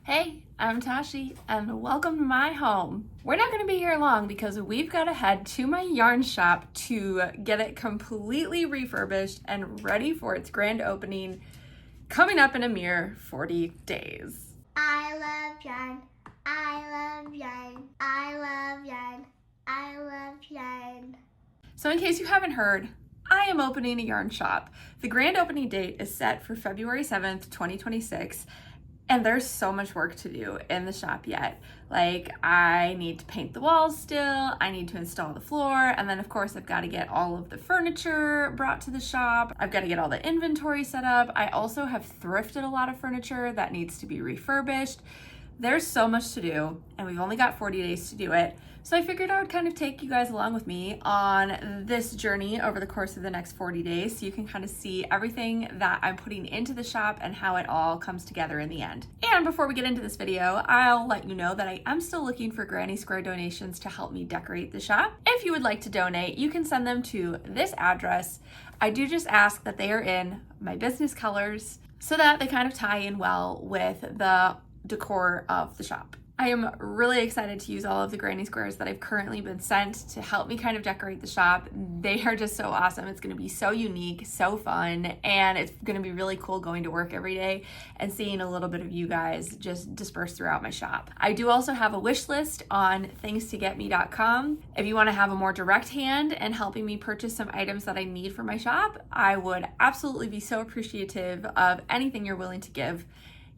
Hey, I'm Tashi, and welcome to my home. We're not going to be here long because we've got to head to my yarn shop to get it completely refurbished and ready for its grand opening coming up in a mere 40 days. I love yarn. I love yarn. I love yarn. I love yarn. So in case you haven't heard, I am opening a yarn shop. The grand opening date is set for February 7th, 2026. And there's so much work to do in the shop yet. Like, I need to paint the walls still, I need to install the floor, and then of course I've got to get all of the furniture brought to the shop. I've got to get all the inventory set up. I also have thrifted a lot of furniture that needs to be refurbished. There's so much to do, and we've only got 40 days to do it. So I figured I would kind of take you guys along with me on this journey over the course of the next 40 days so you can kind of see everything that I'm putting into the shop and how it all comes together in the end. And before we get into this video, I'll let you know that I am still looking for Granny Square donations to help me decorate the shop. If you would like to donate, you can send them to this address. I do just ask that they are in my business colors so that they kind of tie in well with the decor of the shop. I am really excited to use all of the Granny Squares that I've currently been sent to help me kind of decorate the shop. They are just so awesome. It's going to be so unique, so fun, and it's going to be really cool going to work every day and seeing a little bit of you guys just dispersed throughout my shop. I do also have a wish list on thingstogetme.com. If you want to have a more direct hand in helping me purchase some items that I need for my shop, I would absolutely be so appreciative of anything you're willing to give.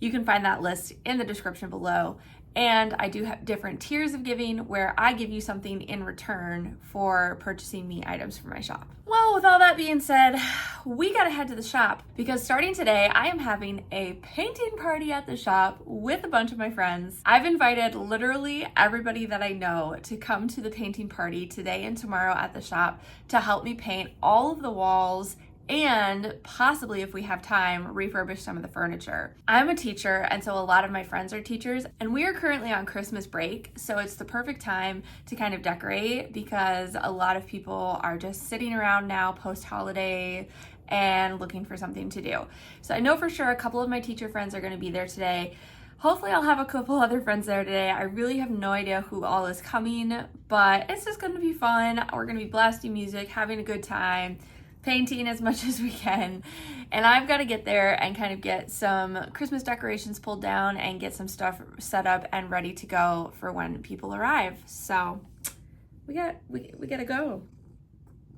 You can find that list in the description below. And I do have different tiers of giving where I give you something in return for purchasing me items for my shop. Well, with all that being said, we gotta head to the shop because starting today, I am having a painting party at the shop with a bunch of my friends. I've invited literally everybody that I know to come to the painting party today and tomorrow at the shop to help me paint all of the walls and possibly, if we have time, refurbish some of the furniture. I'm a teacher, and so a lot of my friends are teachers, and we are currently on Christmas break, so it's the perfect time to kind of decorate because a lot of people are just sitting around now post-holiday and looking for something to do. So I know for sure a couple of my teacher friends are going to be there today. Hopefully I'll have a couple other friends there today. I really have no idea who all is coming, but it's just going to be fun. We're going to be blasting music, having a good time, painting as much as we can, and I've got to get there and kind of get some Christmas decorations pulled down and get some stuff set up and ready to go for when people arrive. So we gotta go.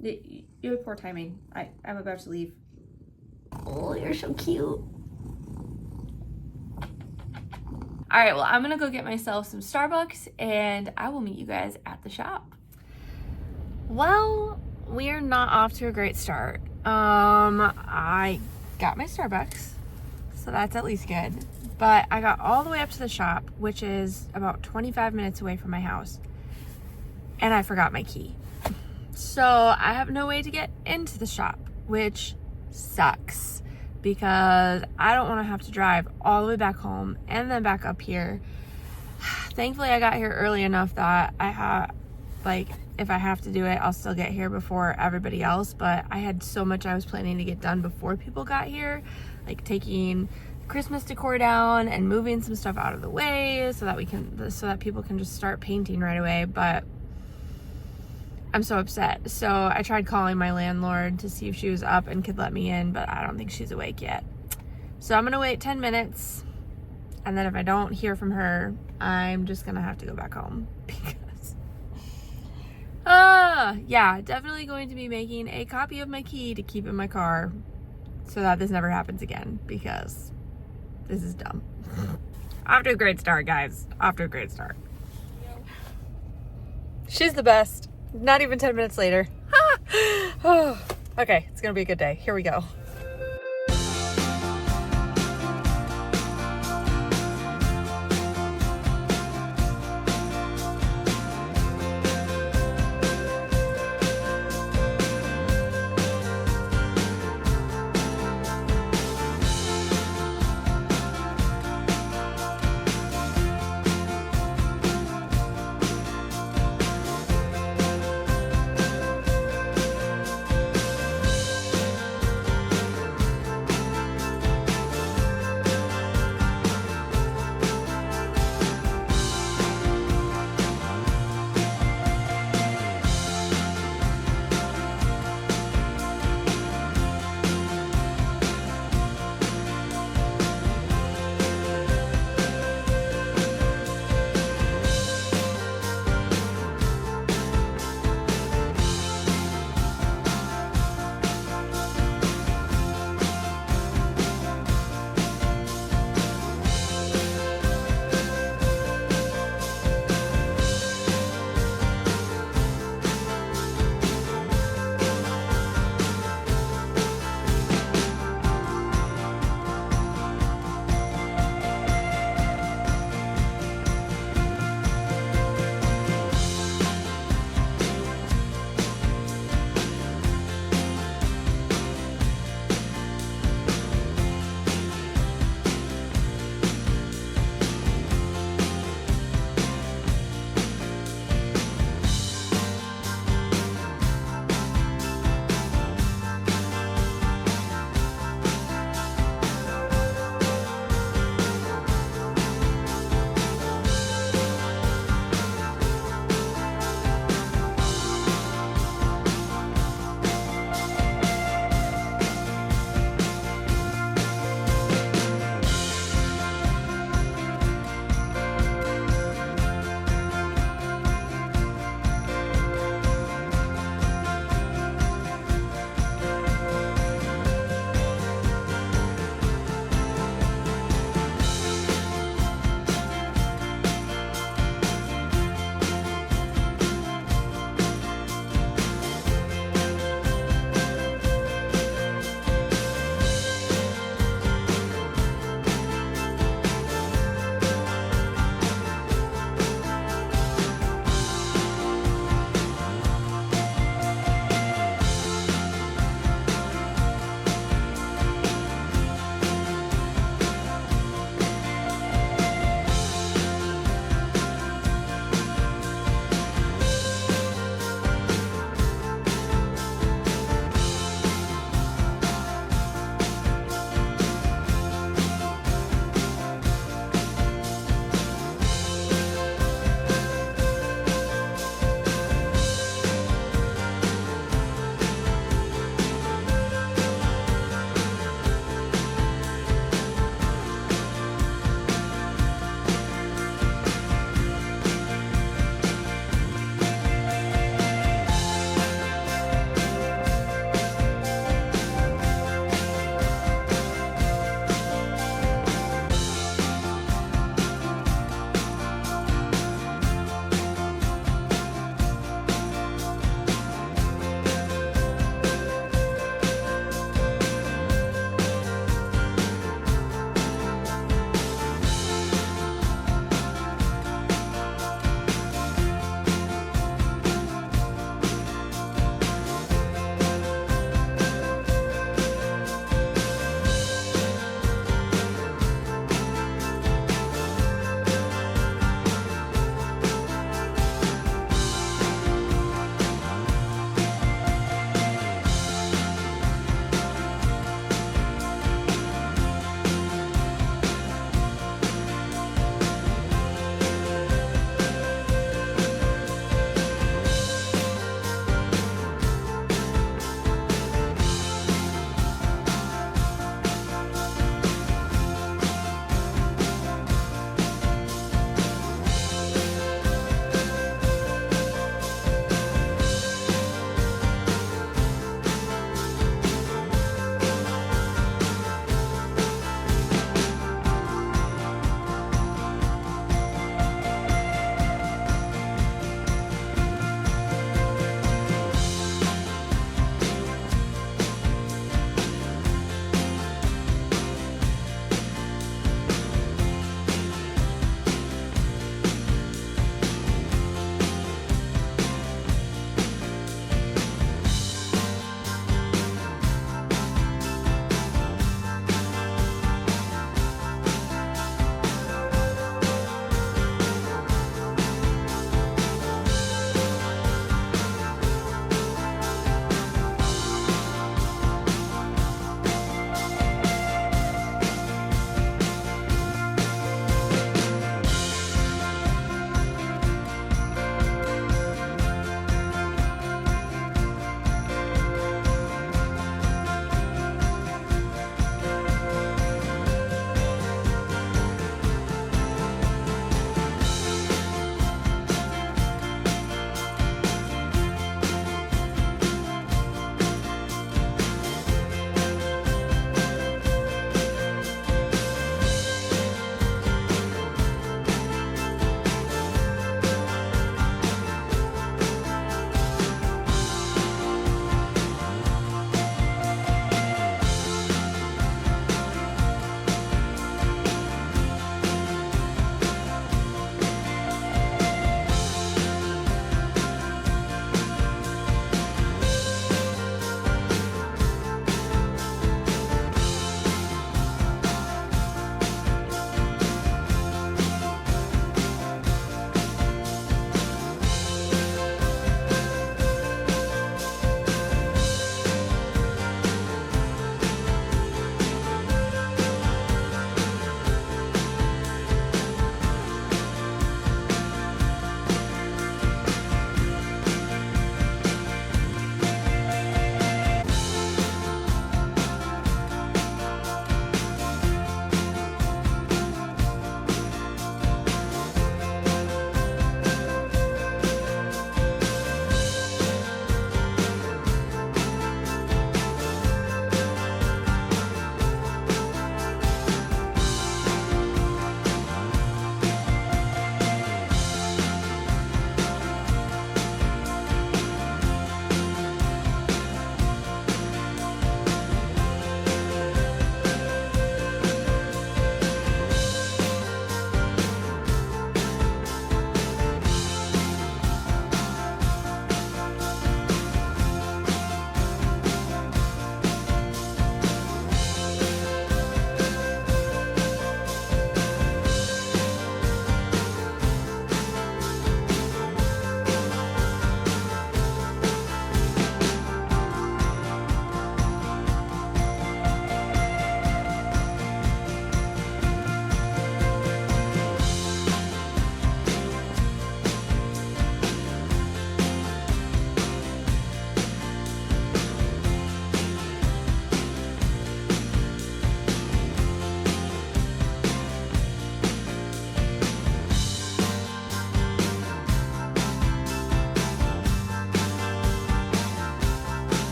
You have poor timing. I'm about to leave. Oh, you're so cute. All right, well, I'm gonna go get myself some Starbucks and I will meet you guys at the shop. Well, we are not off to a great start. I got my Starbucks, so that's at least good. But I got all the way up to the shop, which is about 25 minutes away from my house, and I forgot my key. So I have no way to get into the shop, which sucks because I don't want to have to drive all the way back home and then back up here. Thankfully, I got here early enough that I have, if I have to do it, I'll still get here before everybody else, but I had so much I was planning to get done before people got here, like taking Christmas decor down and moving some stuff out of the way so that people can just start painting right away, but I'm so upset. So I tried calling my landlord to see if she was up and could let me in, but I don't think she's awake yet. So I'm gonna wait 10 minutes, and then if I don't hear from her, I'm just gonna have to go back home because yeah, definitely going to be making a copy of my key to keep in my car so that this never happens again because this is dumb. Off to a great start, guys. Off to a great start. She's the best. Not even 10 minutes later. Oh, okay, it's gonna be a good day. Here we go.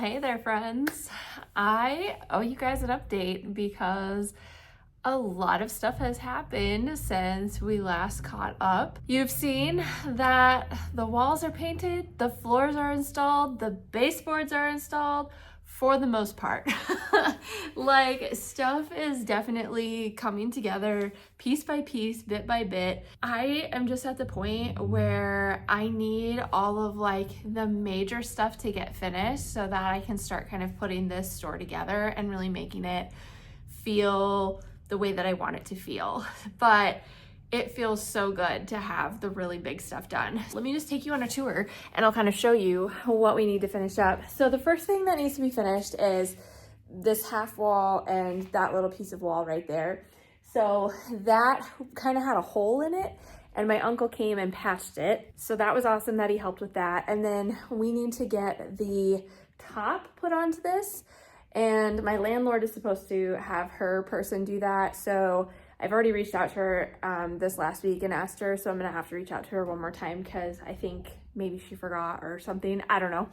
hey there friends. I owe you guys an update because a lot of stuff has happened since we last caught up. You've seen that the walls are painted, the floors are installed, the baseboards are installed for the most part. Like, stuff is definitely coming together piece by piece, bit by bit. I am just at the point where I need all of like the major stuff to get finished so that I can start kind of putting this store together and really making it feel the way that I want it to feel. But it feels so good to have the really big stuff done. Let me just take you on a tour and I'll kind of show you what we need to finish up. So the first thing that needs to be finished is this half wall and that little piece of wall right there. So that kind of had a hole in it and my uncle came and patched it. So that was awesome that he helped with that. And then we need to get the top put onto this, and my landlord is supposed to have her person do that. So I've already reached out to her this last week and asked her, so I'm gonna have to reach out to her one more time because I think maybe she forgot or something, I don't know.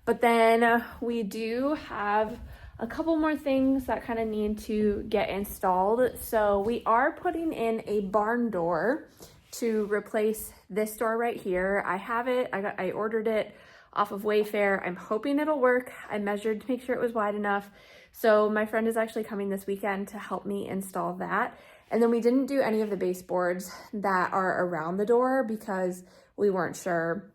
But then we do have a couple more things that kind of need to get installed. So we are putting in a barn door to replace this door right here. I have it, I ordered it off of Wayfair. I'm hoping it'll work. I measured to make sure it was wide enough. So my friend is actually coming this weekend to help me install that. And then we didn't do any of the baseboards that are around the door because we weren't sure,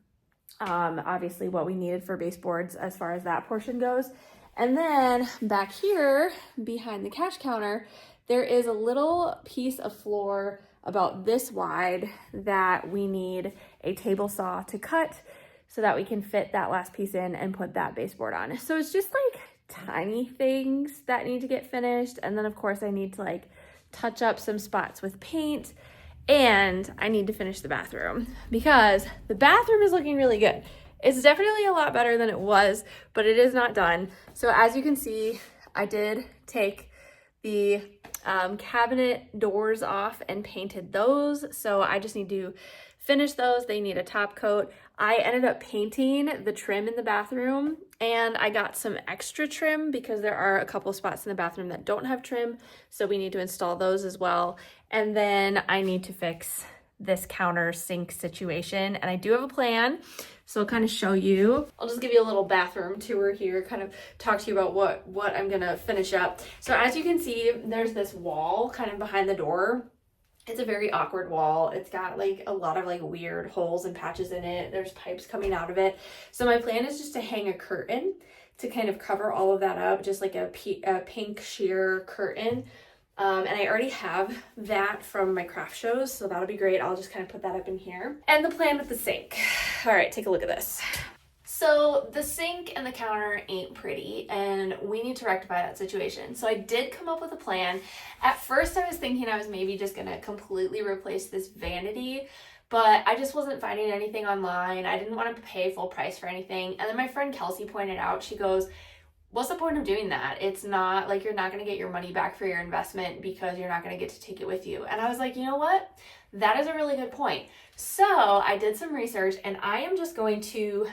obviously, what we needed for baseboards as far as that portion goes. And then back here behind the cash counter, there is a little piece of floor about this wide that we need a table saw to cut so that we can fit that last piece in and put that baseboard on. So it's just like tiny things that need to get finished. And then of course I need to like touch up some spots with paint, and I need to finish the bathroom because the bathroom is looking really good. It's definitely a lot better than it was, but it is not done. So as you can see, I did take the cabinet doors off and painted those. So I just need to finish those. They need a top coat. I ended up painting the trim in the bathroom, and I got some extra trim because there are a couple spots in the bathroom that don't have trim. So we need to install those as well. And then I need to fix this counter sink situation, and I do have a plan. So I'll kind of show you. I'll just give you a little bathroom tour here, kind of talk to you about what I'm gonna finish up. So as you can see, there's this wall kind of behind the door. It's a very awkward wall. It's got like a lot of like weird holes and patches in it. There's pipes coming out of it. So my plan is just to hang a curtain to kind of cover all of that up, just like a pink sheer curtain. And I already have that from my craft shows, so that'll be great. I'll just kind of put that up in here. And the plan with the sink. All right, take a look at this. So the sink and the counter ain't pretty, and we need to rectify that situation. So I did come up with a plan. At first I was thinking I was maybe just gonna completely replace this vanity, but I just wasn't finding anything online. I didn't want to pay full price for anything. And then my friend Kelsey pointed out, she goes, what's the point of doing that? It's not like you're not going to get your money back for your investment because you're not going to get to take it with you. And I was like, you know what? That is a really good point. So I did some research, and I am just going to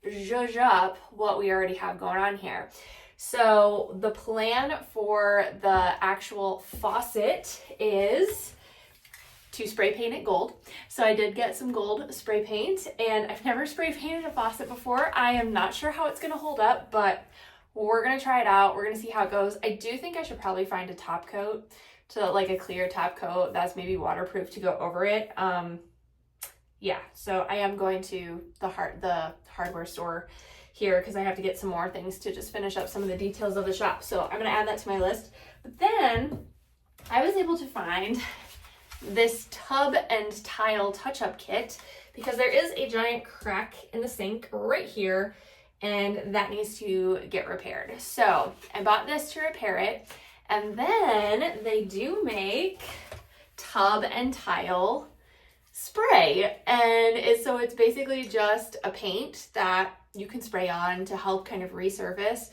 zhuzh up what we already have going on here. So the plan for the actual faucet is to spray paint it gold. So I did get some gold spray paint, and I've never spray painted a faucet before. I am not sure how it's going to hold up, but we're gonna try it out. We're gonna see how it goes. I do think I should probably find a top coat, to like a clear top coat that's maybe waterproof to go over it. Yeah, so I am going to the hardware store here because I have to get some more things to just finish up some of the details of the shop. So I'm gonna add that to my list. But then I was able to find this tub and tile touch-up kit because there is a giant crack in the sink right here, and that needs to get repaired. So I bought this to repair it, and then they do make tub and tile spray, and so it's basically just a paint that you can spray on to help kind of resurface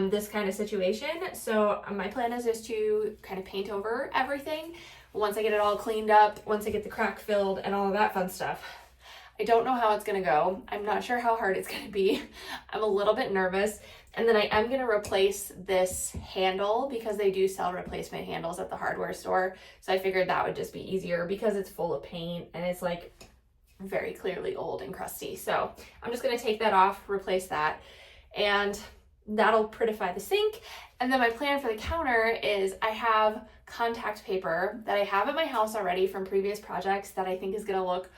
this kind of situation. So my plan is just to kind of paint over everything once I get it all cleaned up, once I get the crack filled and all of that fun stuff. I don't know how it's gonna go. I'm not sure how hard it's gonna be. I'm a little bit nervous. And then I am gonna replace this handle because they do sell replacement handles at the hardware store. So I figured that would just be easier because it's full of paint and it's like very clearly old and crusty. So I'm just gonna take that off, replace that, and that'll prettify the sink. And then my plan for the counter is I have contact paper that I have at my house already from previous projects that I think is gonna look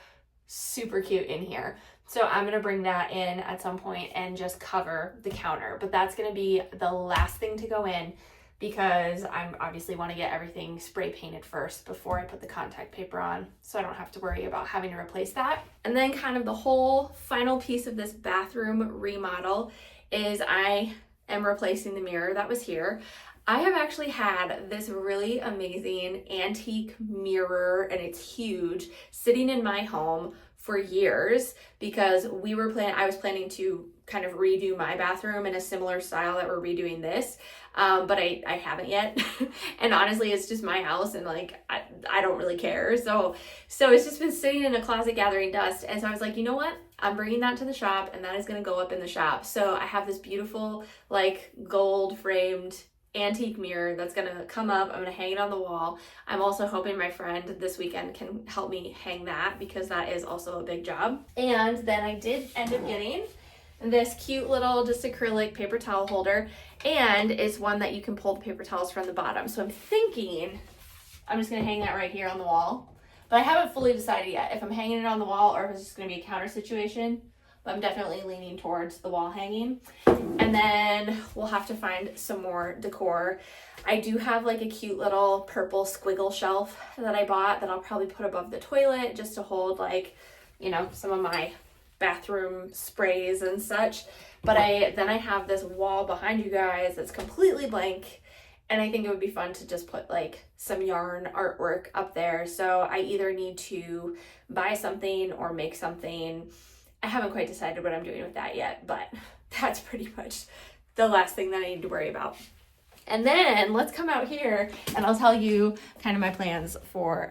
super cute in here. So I'm gonna bring that in at some point and just cover the counter. But that's gonna be the last thing to go in because I obviously wanna get everything spray painted first before I put the contact paper on, so I don't have to worry about having to replace that. And then kind of the whole final piece of this bathroom remodel is I am replacing the mirror that was here. I have actually had this really amazing antique mirror, and it's huge, sitting in my home for years because I was planning to kind of redo my bathroom in a similar style that we're redoing this, but I haven't yet. And honestly, it's just my house, and like I don't really care. So it's just been sitting in a closet gathering dust. And so I was like, you know what? I'm bringing that to the shop, and that is going to go up in the shop. So I have this beautiful like gold framed antique mirror that's gonna come up. I'm gonna hang it on the wall. I'm also hoping my friend this weekend can help me hang that because that is also a big job. And then I did end up getting this cute little just acrylic paper towel holder, and it's one that you can pull the paper towels from the bottom. So I'm thinking I'm just gonna hang that right here on the wall, but I haven't fully decided yet if I'm hanging it on the wall or if it's just gonna be a counter situation. But I'm definitely leaning towards the wall hanging. And then we'll have to find some more decor. I do have like a cute little purple squiggle shelf that I bought that I'll probably put above the toilet just to hold like, you know, some of my bathroom sprays and such. But then I have this wall behind you guys that's completely blank. And I think it would be fun to just put like some yarn artwork up there. So I either need to buy something or make something. I haven't quite decided what I'm doing with that yet, but that's pretty much the last thing that I need to worry about. And then let's come out here and I'll tell you kind of my plans for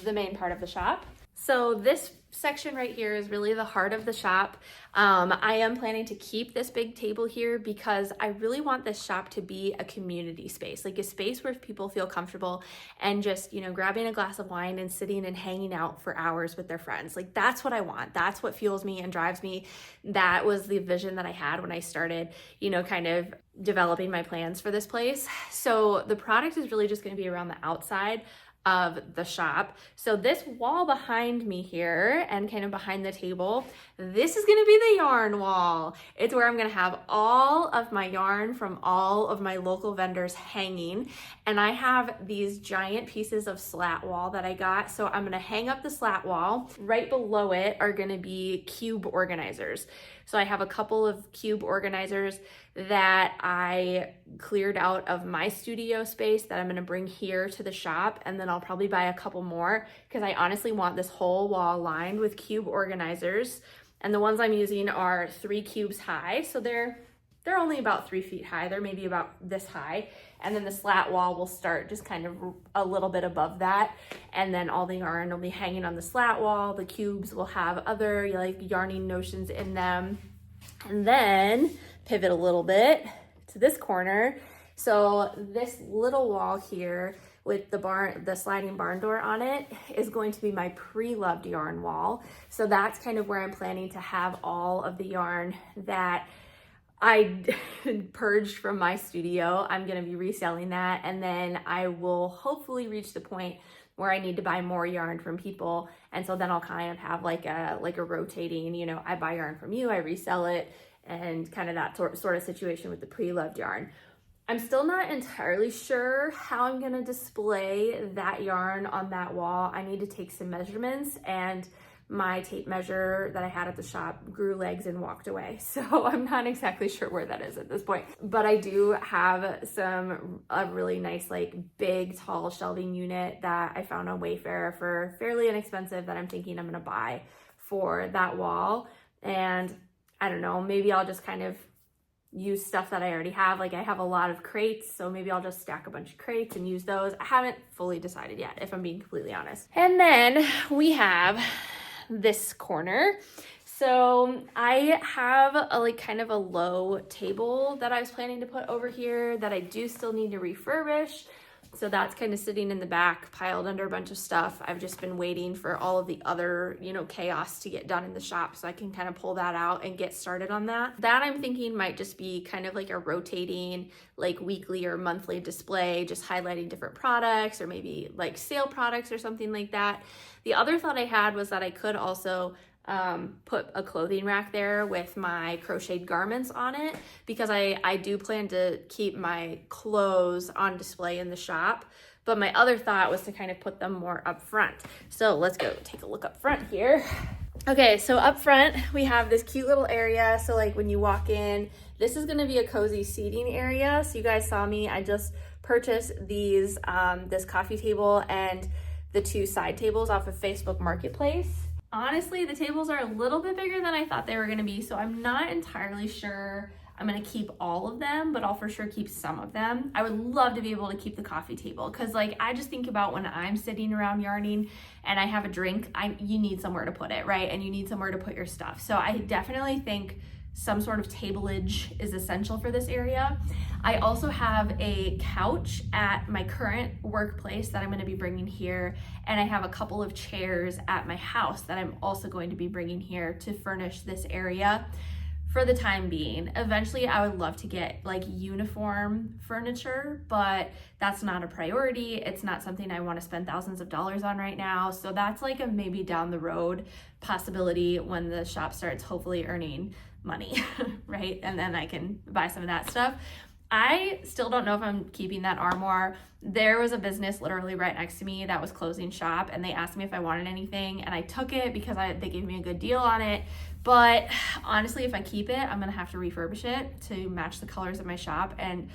the main part of the shop. So this section right here is really the heart of the shop. I am planning to keep this big table here because I really want this shop to be a community space, like a space where people feel comfortable and just, you know, grabbing a glass of wine and sitting and hanging out for hours with their friends. Like that's what I want. That's what fuels me and drives me. That was the vision that I had when I started, you know, kind of developing my plans for this place. So the product is really just going to be around the outside of the shop. So this wall behind me here and kind of behind the table, this is gonna be the yarn wall. It's where I'm gonna have all of my yarn from all of my local vendors hanging. And I have these giant pieces of slat wall that I got. So I'm gonna hang up the slat wall. Right below it are gonna be cube organizers. So I have a couple of cube organizers that I cleared out of my studio space that I'm gonna bring here to the shop, and then I'll probably buy a couple more because I honestly want this whole wall lined with cube organizers. And the ones I'm using are 3 cubes high, so they're only about 3 feet high. They're maybe about this high. And then the slat wall will start just kind of a little bit above that. And then all the yarn will be hanging on the slat wall. The cubes will have other like yarning notions in them. And then pivot a little bit to this corner. So this little wall here with the sliding barn door on it is going to be my pre-loved yarn wall. So that's kind of where I'm planning to have all of the yarn that I purged from my studio. I'm going to be reselling that, and then I will hopefully reach the point where I need to buy more yarn from people, and so then I'll kind of have like a rotating, you know, I buy yarn from you, I resell it, and kind of that sort of situation with the pre-loved yarn. I'm still not entirely sure how I'm going to display that yarn on that wall. I need to take some measurements, and my tape measure that I had at the shop grew legs and walked away. So I'm not exactly sure where that is at this point. But I do have a really nice, like big, tall shelving unit that I found on Wayfair for fairly inexpensive that I'm thinking I'm gonna buy for that wall. And I don't know, maybe I'll just kind of use stuff that I already have. Like I have a lot of crates, so maybe I'll just stack a bunch of crates and use those. I haven't fully decided yet, if I'm being completely honest. And then we have this corner. So I have a kind of a low table that I was planning to put over here that I do still need to refurbish. So that's kind of sitting in the back, piled under a bunch of stuff. I've just been waiting for all of the other, chaos to get done in the shop so I can kind of pull that out and get started on that. That I'm thinking might just be kind of like a rotating, like weekly or monthly display, just highlighting different products or maybe like sale products or something like that. The other thought I had was that I could also put a clothing rack there with my crocheted garments on it, because I do plan to keep my clothes on display in the shop. But my other thought was to kind of put them more up front. So let's go take a look up front here. Okay, so up front we have this cute little area. So like when you walk in, this is going to be a cozy seating area. So you guys saw me, I just purchased these this coffee table and the 2 side tables off of Facebook Marketplace. Honestly, the tables are a little bit bigger than I thought they were gonna be, so I'm not entirely sure I'm gonna keep all of them, but I'll for sure keep some of them. I would love to be able to keep the coffee table, because like I just think about when I'm sitting around yarning and I have a drink, you need somewhere to put it, right? And you need somewhere to put your stuff. So I definitely think some sort of tableage is essential for this area. I also have a couch at my current workplace that I'm going to be bringing here, and I have a couple of chairs at my house that I'm also going to be bringing here to furnish this area for the time being. Eventually I would love to get like uniform furniture, but that's not a priority. It's not something I want to spend thousands of dollars on right now. So that's like a maybe down the road possibility when the shop starts hopefully earning money, right? And then I can buy some of that stuff. I still don't know if I'm keeping that armoire. There was a business literally right next to me that was closing shop, and they asked me if I wanted anything, and I took it because they gave me a good deal on it. But honestly, if I keep it, I'm gonna have to refurbish it to match the colors of my shop. And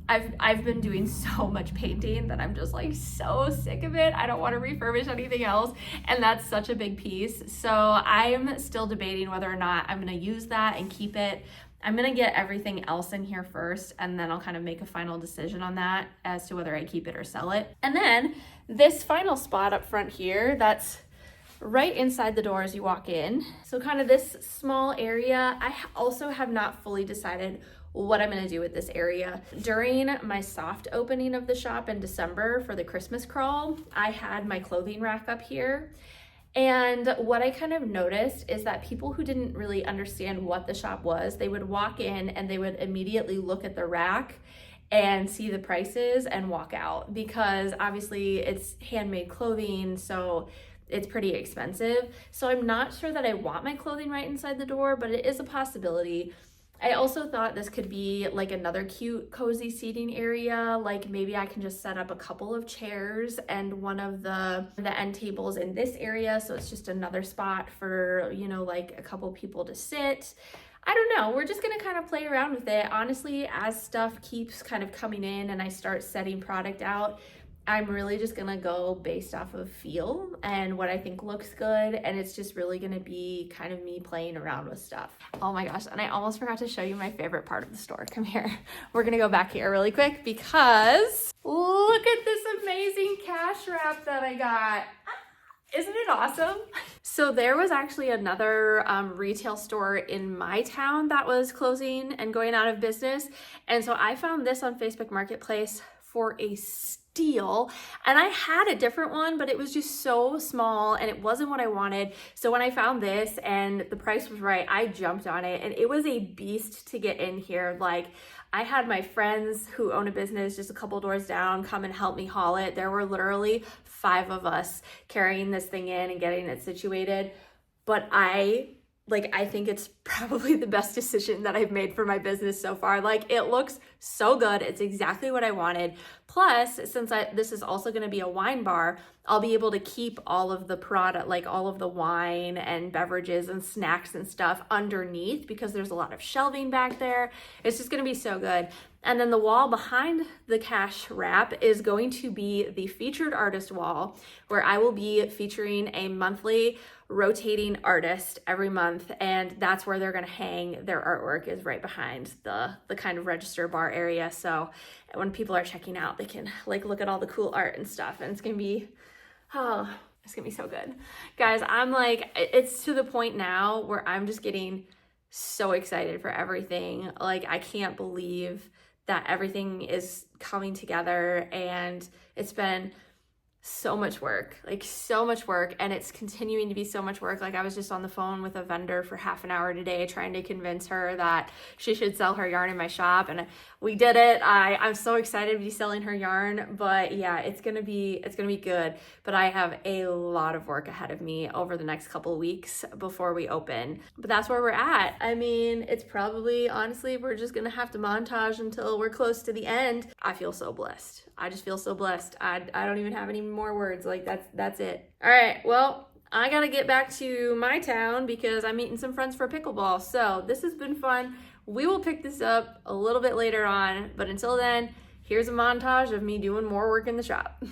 I've been doing so much painting that I'm just like so sick of it. I don't want to refurbish anything else, and that's such a big piece. So I'm still debating whether or not I'm gonna use that and keep it. I'm gonna get everything else in here first, and then I'll kind of make a final decision on that as to whether I keep it or sell it. And then this final spot up front here, that's right inside the door as you walk in. So kind of this small area, I also have not fully decided what I'm gonna do with this area. During my soft opening of the shop in December for the Christmas crawl, I had my clothing rack up here. And what I kind of noticed is that people who didn't really understand what the shop was, they would walk in and they would immediately look at the rack and see the prices and walk out, because obviously it's handmade clothing, so it's pretty expensive. So I'm not sure that I want my clothing right inside the door, but it is a possibility. I also thought this could be like another cute cozy seating area. Like maybe I can just set up a couple of chairs and one of the end tables in this area, so it's just another spot for, like a couple people to sit. I don't know, we're just gonna kind of play around with it. Honestly, as stuff keeps kind of coming in and I start setting product out, I'm really just gonna go based off of feel and what I think looks good, and it's just really gonna be kind of me playing around with stuff. Oh my gosh, and I almost forgot to show you my favorite part of the store. Come here. We're gonna go back here really quick because look at this amazing cash wrap that I got. Isn't it awesome? So there was actually another retail store in my town that was closing and going out of business, and so I found this on Facebook Marketplace for a steal, and I had a different one, but it was just so small and it wasn't what I wanted. So when I found this and the price was right, I jumped on it, and it was a beast to get in here. Like, I had my friends who own a business just a couple doors down come and help me haul it. There were literally 5 of us carrying this thing in and getting it situated. But I think it's probably the best decision that I've made for my business so far. Like, it looks so good. It's exactly what I wanted. Plus, since this is also going to be a wine bar, I'll be able to keep all of the product, like all of the wine and beverages and snacks and stuff underneath, because there's a lot of shelving back there. It's just going to be so good. And then the wall behind the cash wrap is going to be the featured artist wall, where I will be featuring a monthly rotating artist every month, and that's where they're going to hang their artwork, is right behind the kind of register bar area. So when people are checking out, they can like look at all the cool art and stuff, and it's going to be It's gonna be so good. Guys, I'm like, it's to the point now where I'm just getting so excited for everything. Like, I can't believe that everything is coming together, and it's been so much work, like so much work, and it's continuing to be so much work. Like, I was just on the phone with a vendor for half an hour today trying to convince her that she should sell her yarn in my shop, and we did it. I'm so excited to be selling her yarn, but yeah, it's gonna be good. But I have a lot of work ahead of me over the next couple of weeks before we open. But that's where we're at. I mean, it's probably, honestly, we're just gonna have to montage until we're close to the end. I feel so blessed. I just feel so blessed. I don't even have any more words. Like, that's it. All right, well, I gotta get back to my town because I'm meeting some friends for pickleball. So this has been fun. We will pick this up a little bit later on, but until then, here's a montage of me doing more work in the shop.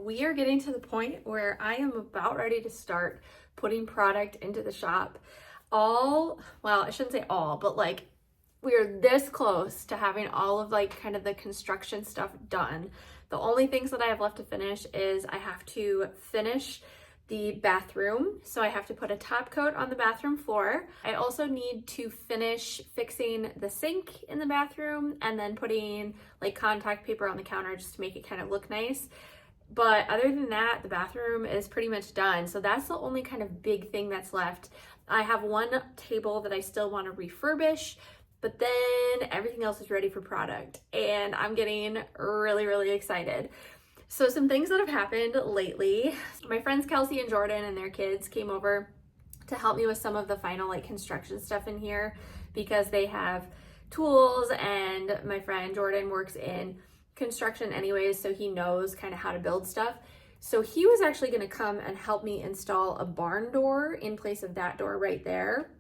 we are getting to the point where I am about ready to start putting product into the shop. Well, I shouldn't say all, but like we are this close to having all of like kind of the construction stuff done. The only things that I have left to finish is I have to finish the bathroom. So I have to put a top coat on the bathroom floor. I also need to finish fixing the sink in the bathroom and then putting like contact paper on the counter just to make it kind of look nice. But other than that, the bathroom is pretty much done. So that's the only kind of big thing that's left. I have one table that I still want to refurbish, but then everything else is ready for product and I'm getting really, really excited. So some things that have happened lately, my friends Kelsey and Jordan and their kids came over to help me with some of the final like construction stuff in here because they have tools and my friend Jordan works in construction anyways, so he knows kind of how to build stuff. So he was actually going to come and help me install a barn door in place of that door right there,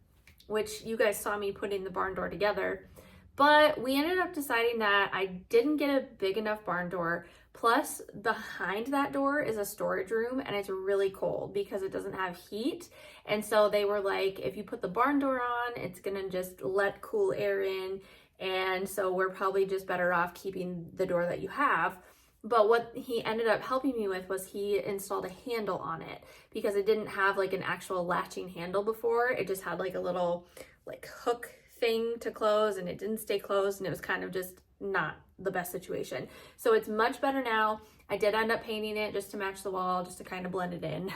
which you guys saw me putting the barn door together. But we ended up deciding that I didn't get a big enough barn door. Plus, behind that door is a storage room and it's really cold because it doesn't have heat. And so they were like, if you put the barn door on, it's gonna just let cool air in. And so we're probably just better off keeping the door that you have. But what he ended up helping me with was he installed a handle on it because it didn't have like an actual latching handle before. It just had like a little like hook thing to close and it didn't stay closed and it was kind of just not the best situation. So it's much better now. I did end up painting it just to match the wall, just to kind of blend it in.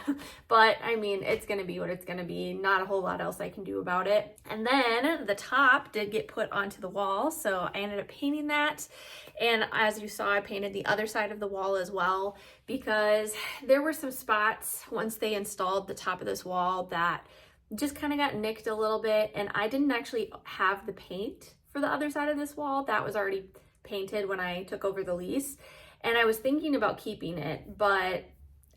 But I mean, it's gonna be what it's gonna be. Not a whole lot else I can do about it. And then the top did get put onto the wall, so I ended up painting that. And as you saw, I painted the other side of the wall as well because there were some spots once they installed the top of this wall that just kind of got nicked a little bit, and I didn't actually have the paint for the other side of this wall. That was already painted when I took over the lease, and I was thinking about keeping it, but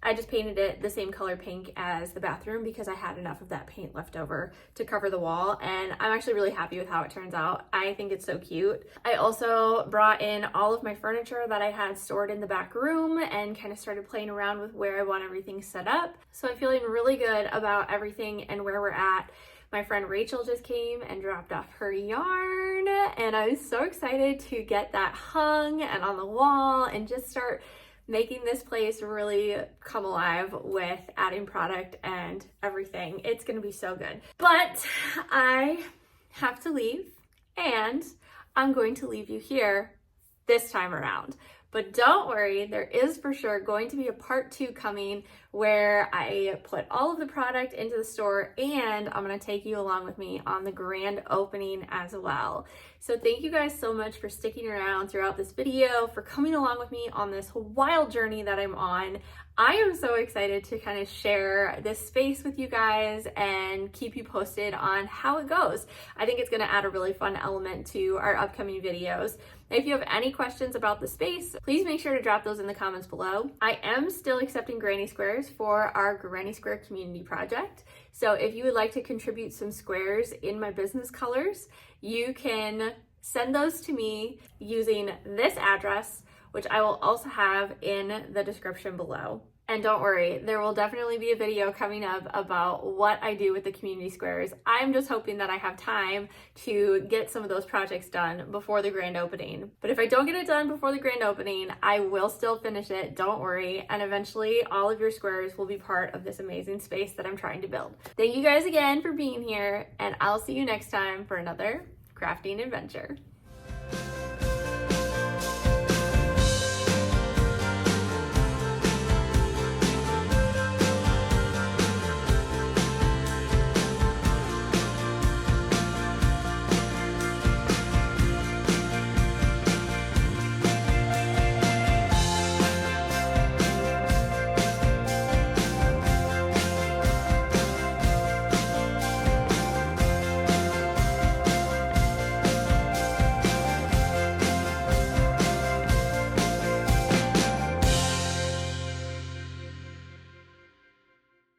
I just painted it the same color pink as the bathroom because I had enough of that paint left over to cover the wall, and I'm actually really happy with how it turns out. I think it's so cute. I also brought in all of my furniture that I had stored in the back room and kind of started playing around with where I want everything set up. So I'm feeling really good about everything and where we're at. My friend Rachel just came and dropped off her yarn, and I was so excited to get that hung and on the wall and just start making this place really come alive with adding product and everything. It's gonna be so good. But I have to leave, and I'm going to leave you here this time around. But don't worry, there is for sure going to be a part 2 coming where I put all of the product into the store, and I'm gonna take you along with me on the grand opening as well. So thank you guys so much for sticking around throughout this video, for coming along with me on this wild journey that I'm on. I am so excited to kind of share this space with you guys and keep you posted on how it goes. I think it's gonna add a really fun element to our upcoming videos. If you have any questions about the space, please make sure to drop those in the comments below. I am still accepting granny squares for our Granny Square community project. So if you would like to contribute some squares in my business colors, you can send those to me using this address, which I will also have in the description below. And don't worry, there will definitely be a video coming up about what I do with the community squares. I'm just hoping that I have time to get some of those projects done before the grand opening. But if I don't get it done before the grand opening, I will still finish it, don't worry. And eventually all of your squares will be part of this amazing space that I'm trying to build. Thank you guys again for being here, and I'll see you next time for another crafting adventure.